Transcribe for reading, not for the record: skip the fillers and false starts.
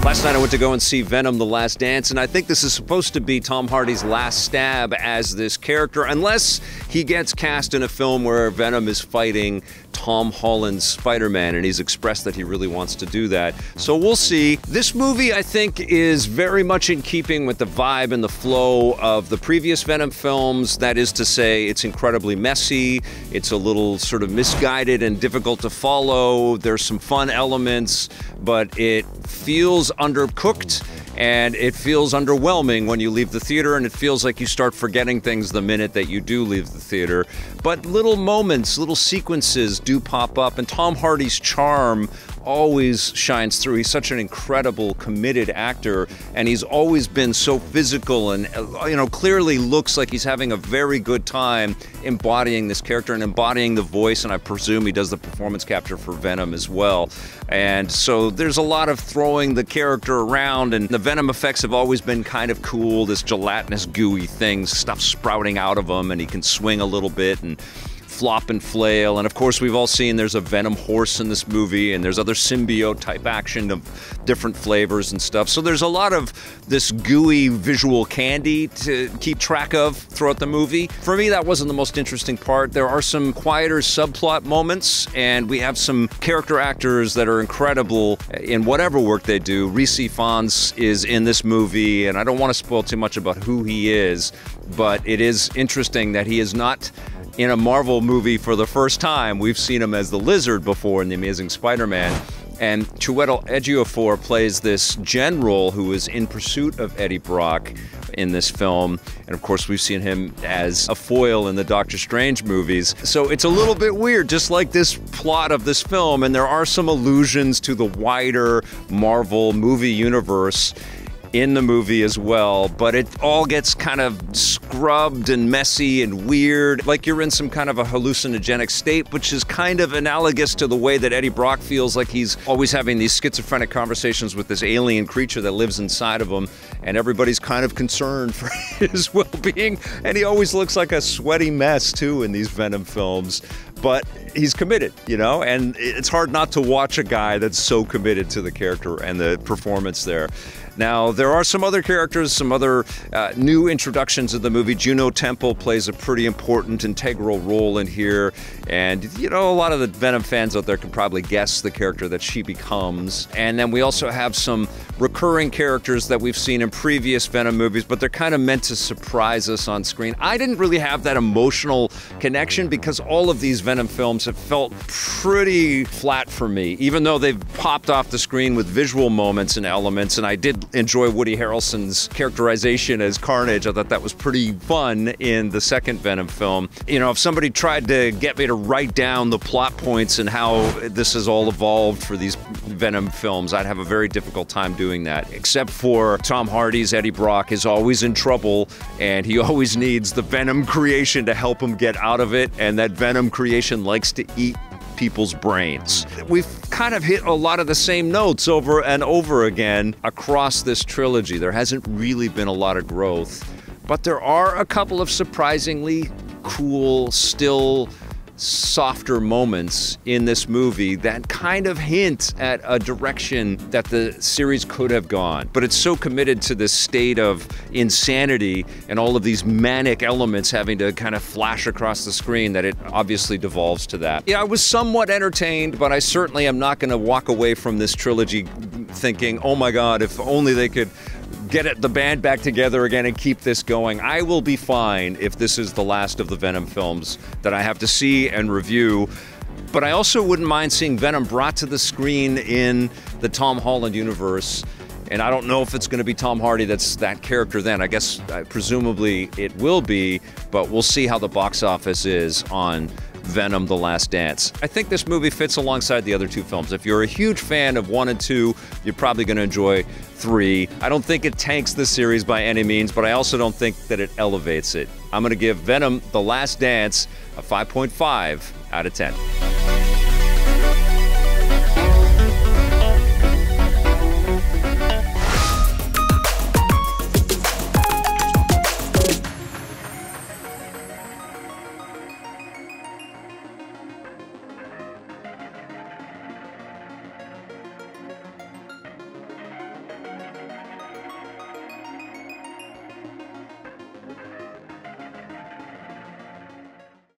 Last night I went to go and see Venom: The Last Dance, and I think this is supposed to be Tom Hardy's last stab as this character, unless he gets cast in a film where Venom is fighting Tom Holland's Spider-Man, and he's expressed that he really wants to do that. So we'll see. This movie, I think, is very much in keeping with the vibe and the flow of the previous Venom films. That is to say, it's incredibly messy, it's a little sort of misguided and difficult to follow, there's some fun elements, but it feels undercooked and it feels underwhelming when you leave the theater, and it feels like you start forgetting things the minute that you do leave the theater. But little moments, little sequences do pop up, and Tom Hardy's charm always shines through. He's such an incredible, committed actor, and he's always been so physical and, you know, clearly looks like he's having a very good time embodying this character and embodying the voice, and I presume he does the performance capture for Venom as well. And so there's a lot of throwing the character around, and the Venom effects have always been kind of cool, this gelatinous, gooey thing, stuff sprouting out of him, and he can swing a little bit and flop and flail. And of course, we've all seen there's a Venom horse in this movie, and there's other symbiote type action of different flavors and stuff. So there's a lot of this gooey visual candy to keep track of throughout the movie. For me, that wasn't the most interesting part. There are some quieter subplot moments, and we have some character actors that are incredible in whatever work they do. Rhys Ifans is in this movie, and I don't want to spoil too much about who he is, but it is interesting that he is not in a Marvel movie for the first time. We've seen him as the Lizard before in The Amazing Spider-Man. And Chiwetel Ejiofor plays this general who is in pursuit of Eddie Brock in this film. And of course, we've seen him as a foil in the Doctor Strange movies. So it's a little bit weird, just like this plot of this film. And there are some allusions to the wider Marvel movie universe in the movie as well, but it all gets kind of scrubbed and messy and weird, like you're in some kind of a hallucinogenic state, which is kind of analogous to the way that Eddie Brock feels like he's always having these schizophrenic conversations with this alien creature that lives inside of him, and everybody's kind of concerned for his well-being, and he always looks like a sweaty mess too in these Venom films. But he's committed, you know, and it's hard not to watch a guy that's so committed to the character and the performance there. Now, there are some other characters, some other new introductions of the movie. Juno Temple plays a pretty important, integral role in here. And, you know, a lot of the Venom fans out there can probably guess the character that she becomes. And then we also have some recurring characters that we've seen in previous Venom movies, but they're kind of meant to surprise us on screen. I didn't really have that emotional connection because all of these Venom films have felt pretty flat for me, even though they've popped off the screen with visual moments and elements, and I did enjoy Woody Harrelson's characterization as Carnage. I thought that was pretty fun in the second Venom film. You know, if somebody tried to get me to write down the plot points and how this has all evolved for these Venom films, I'd have a very difficult time doing that, except for Tom Hardy's Eddie Brock is always in trouble, and he always needs the Venom creation to help him get out of it, and that Venom creation likes to eat people's brains. We've kind of hit a lot of the same notes over and over again across this trilogy. There hasn't really been a lot of growth, but there are a couple of surprisingly cool, still softer moments in this movie that kind of hint at a direction that the series could have gone. But it's so committed to this state of insanity and all of these manic elements having to kind of flash across the screen that it obviously devolves to that. Yeah, I was somewhat entertained, but I certainly am not going to walk away from this trilogy thinking, oh my God, if only they could get the band back together again and keep this going. I will be fine if this is the last of the Venom films that I have to see and review. But I also wouldn't mind seeing Venom brought to the screen in the Tom Holland universe. And I don't know if it's going to be Tom Hardy that's that character then. I guess presumably it will be, but we'll see how the box office is on Venom: The Last Dance. I think this movie fits alongside the other two films. If you're a huge fan of 1 and 2, you're probably going to enjoy 3. I don't think it tanks the series by any means, but I also don't think that it elevates it. I'm going to give Venom: The Last Dance a 5.5 out of 10.